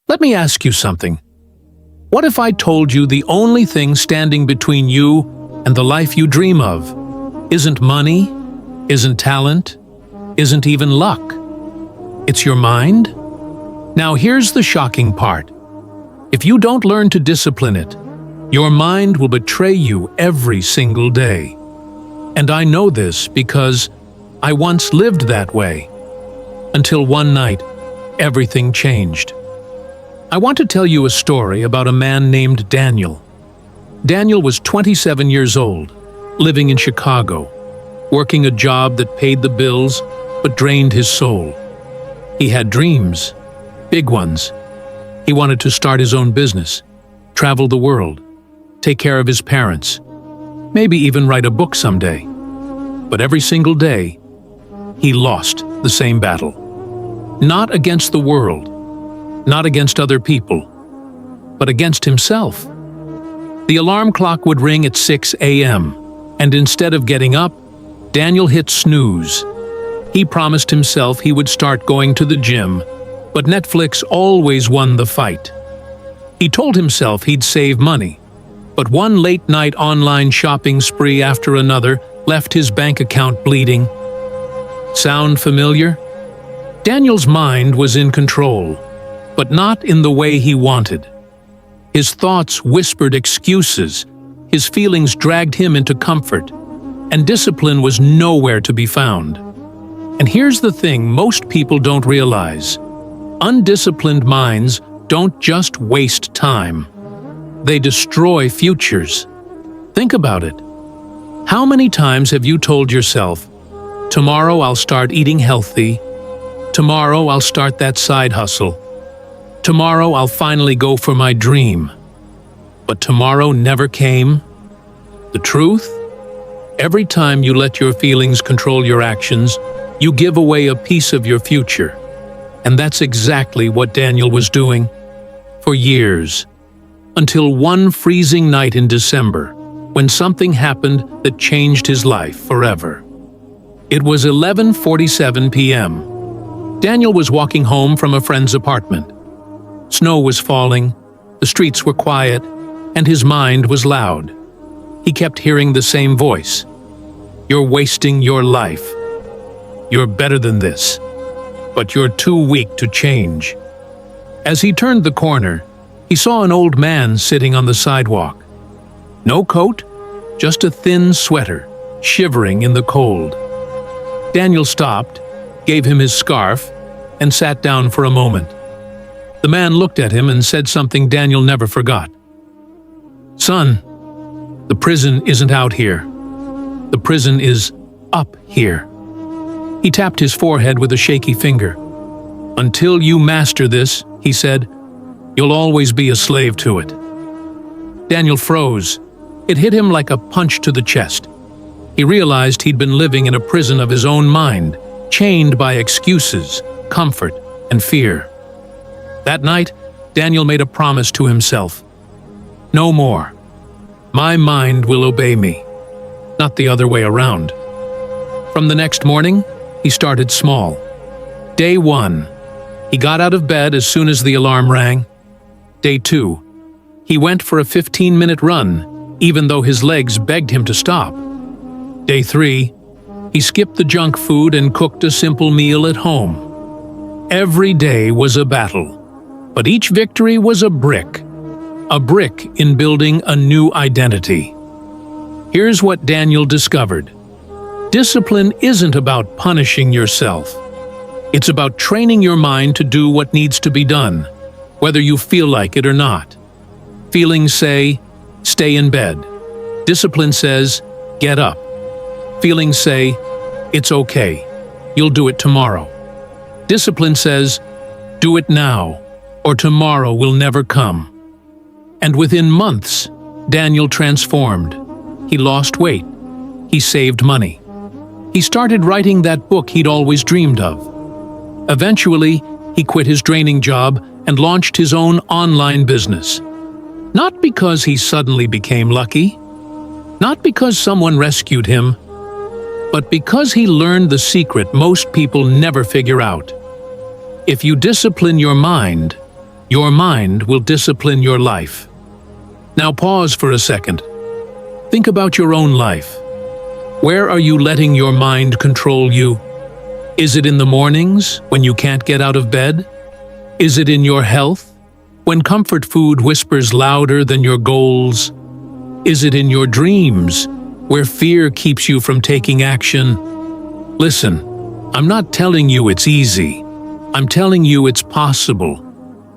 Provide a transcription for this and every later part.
Let me ask you something. What if I told you the only thing standing between you and the life you dream of isn't money, isn't talent, isn't even luck? It's your mind? Now here's the shocking part. If you don't learn to discipline it, your mind will betray you every single day. And I know this because I once lived that way. Until one night, everything changed. I want to tell you a story about a man named Daniel. Daniel was 27 years old, living in Chicago, working a job that paid the bills but drained his soul. He had dreams, big ones. He wanted to start his own business, travel the world, take care of his parents, maybe even write a book someday. But every single day, he lost the same battle. Not against the world, not against other people, but against himself. The alarm clock would ring at 6 a.m., and instead of getting up, Daniel hit snooze. He promised himself he would start going to the gym, but Netflix always won the fight. He told himself he'd save money, but one late-night online shopping spree after another left his bank account bleeding. Sound familiar? Daniel's mind was in control, but not in the way he wanted. His thoughts whispered excuses, his feelings dragged him into comfort, and discipline was nowhere to be found. And here's the thing most people don't realize. Undisciplined minds don't just waste time. They destroy futures. Think about it. How many times have you told yourself, "Tomorrow I'll start eating healthy. Tomorrow I'll start that side hustle. Tomorrow I'll finally go for my dream." But tomorrow never came? The truth? Every time you let your feelings control your actions, you give away a piece of your future. And that's exactly what Daniel was doing for years. Until one freezing night in December, when something happened that changed his life forever. It was 11:47 p.m. Daniel was walking home from a friend's apartment. Snow was falling, the streets were quiet, and his mind was loud. He kept hearing the same voice. "You're wasting your life. You're better than this, but you're too weak to change." As he turned the corner, he saw an old man sitting on the sidewalk. No coat, just a thin sweater, shivering in the cold. Daniel stopped, gave him his scarf, and sat down for a moment. The man looked at him and said something Daniel never forgot. "Son, the prison isn't out here. The prison is up here." He tapped his forehead with a shaky finger. "Until you master this," he said, "you'll always be a slave to it." Daniel froze. It hit him like a punch to the chest. He realized he'd been living in a prison of his own mind, chained by excuses, comfort, and fear. That night, Daniel made a promise to himself. "No more. My mind will obey me, not the other way around." From the next morning, he started small. Day 1, he got out of bed as soon as the alarm rang. Day 2, he went for a 15-minute run, even though his legs begged him to stop. Day 3, he skipped the junk food and cooked a simple meal at home. Every day was a battle, but each victory was a brick in building a new identity. Here's what Daniel discovered. Discipline isn't about punishing yourself. It's about training your mind to do what needs to be done, whether you feel like it or not. Feelings say, "Stay in bed." Discipline says, "Get up." Feelings say, "It's okay. You'll do it tomorrow." Discipline says, "Do it now, or tomorrow will never come." And within months, Daniel transformed. He lost weight. He saved money. He started writing that book he'd always dreamed of. Eventually, he quit his draining job and launched his own online business. Not because he suddenly became lucky, not because someone rescued him, but because he learned the secret most people never figure out. If you discipline your mind, Your mind will discipline your life. Now pause for a second. Think about your own life. Where are you letting your mind control you? Is it in the mornings, when you can't get out of bed? Is it in your health, when comfort food whispers louder than your goals? Is it in your dreams, where fear keeps you from taking action? Listen, I'm not telling you it's easy. I'm telling you it's possible.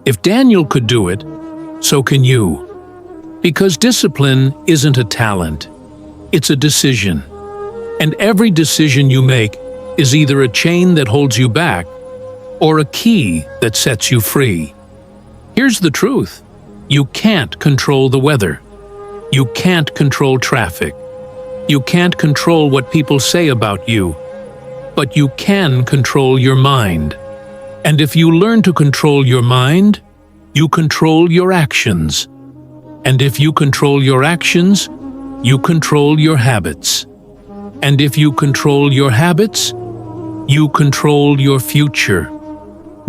If Daniel could do it, so can you. Because discipline isn't a talent, it's a decision. And every decision you make is either a chain that holds you back or a key that sets you free. Here's the truth. You can't control the weather. You can't control traffic. You can't control what people say about you. But you can control your mind. And if you learn to control your mind, you control your actions. And if you control your actions, you control your habits. And if you control your habits, you control your future.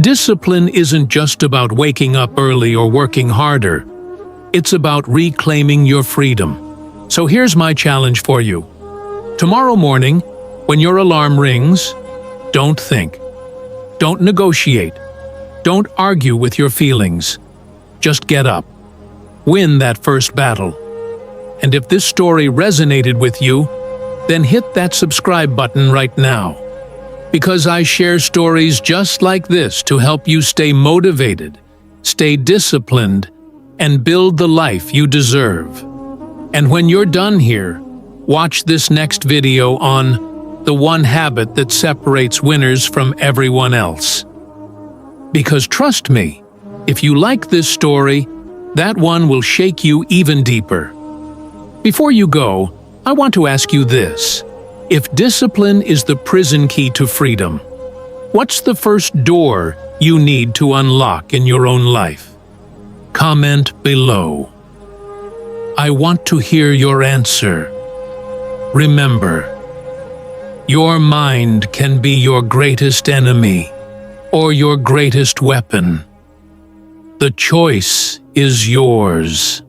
Discipline isn't just about waking up early or working harder. It's about reclaiming your freedom. So here's my challenge for you. Tomorrow morning, when your alarm rings, don't think. Don't negotiate. Don't argue with your feelings. Just get up. Win that first battle. And if this story resonated with you, then hit that subscribe button right now. Because I share stories just like this to help you stay motivated, stay disciplined, and build the life you deserve. And when you're done here, watch this next video on the one habit that separates winners from everyone else. Because trust me, if you like this story, that one will shake you even deeper. Before you go, I want to ask you this. If discipline is the prison key to freedom, what's the first door you need to unlock in your own life? Comment below. I want to hear your answer. Remember, your mind can be your greatest enemy or your greatest weapon. The choice is yours.